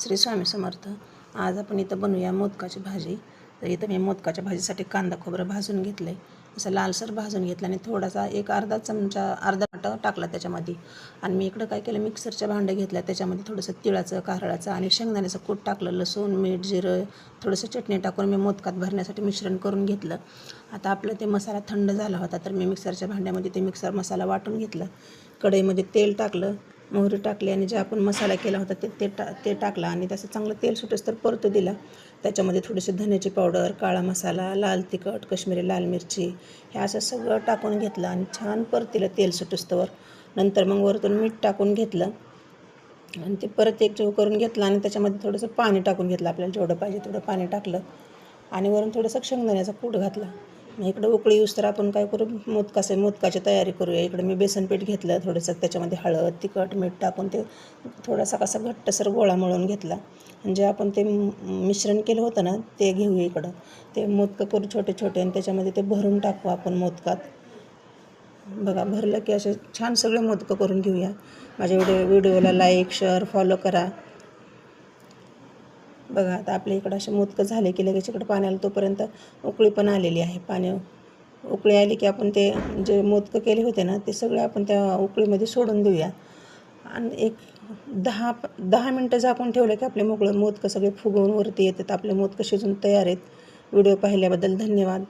श्री स्वामी समर्थ. आज आपण इथं बनवूया मोदकाची भाजी. तर इथं मी मोदकाच्या भाजीसाठी कांदा खोबरं भाजून घेतलं आहे, असं लालसर भाजून घेतलं आणि थोडासा एक अर्धा चमचा अर्धा वाटा टाकला त्याच्यामध्ये. आणि मी इकडं काय केलं, मिक्सरच्या भांडं घेतलं, त्याच्यामध्ये थोडंसं तिळाचं कारळाचं आणि शेंगदाण्याचं कूट टाकलं, लसूण मीठ जिरं थोडंसं चटणी टाकून मी मोदकात भरण्यासाठी मिश्रण करून घेतलं. आता आपलं ते मसाला थंड झाला होता, तर मी मिक्सरच्या भांड्यामध्ये ते मिक्सर मसाला वाटून घेतलं. कढईमध्ये तेल टाकलं, मोहरी टाकली आणि जे आपण मसाला केला होता ते टाकला आणि त्याचं चांगलं तेल सुटेस तर परतू दिला. त्याच्यामध्ये थोडीशी धन्याची पावडर, काळा मसाला, लाल तिखट, काश्मीरी लाल मिरची हे असं सगळं टाकून घेतलं आणि छान परतीलं तेल सुटेस्तवर. नंतर मग वरतून मीठ टाकून घेतलं आणि ते परत एकजीव करून घेतलं आणि त्याच्यामध्ये थोडंसं पाणी टाकून घेतलं, आपल्याला जेवढं पाहिजे तेवढं पाणी टाकलं आणि वरून थोडंसं शेंगदाण्याचा कूट घातला. मग इकडं उकळी येऊस तर आपण काय करू, मोदकाची तयारी करूया. इकडं मी बेसन पीठ घेतलं, थोडंसं त्याच्यामध्ये हळद तिखट मीठ टाकून ते थोडासा कसा घट्टसर गोळा मळून घेतला. म्हणजे आपण ते मिश्रण केलं होतं ना ते घेऊया. इकडं ते मोदकं करू छोटे छोटे आणि त्याच्यामध्ये ते भरून टाकू आपण मोदकात. बघा भरलं की असे छान सगळे मोदकं करून घेऊया. माझ्या व्हिडिओला लाईक शेअर फॉलो करा. बघा आता आपल्या इकडं असे मोदकं झाले की लगेच इकडं पाण्याला तोपर्यंत उकळी पण आलेली आहे. उकळी आली की आपण ते जे मोदकं केले होते ना ते सगळे आपण त्या उकळीमध्ये सोडून देऊया आणि एक 10 मिनटं झाकून ठेवलं की आपले मोदकं सगळे फुगवून वरती येतात. आपले मोदकं शिजून तयार आहेत. व्हिडिओ पाहिल्याबद्दल धन्यवाद.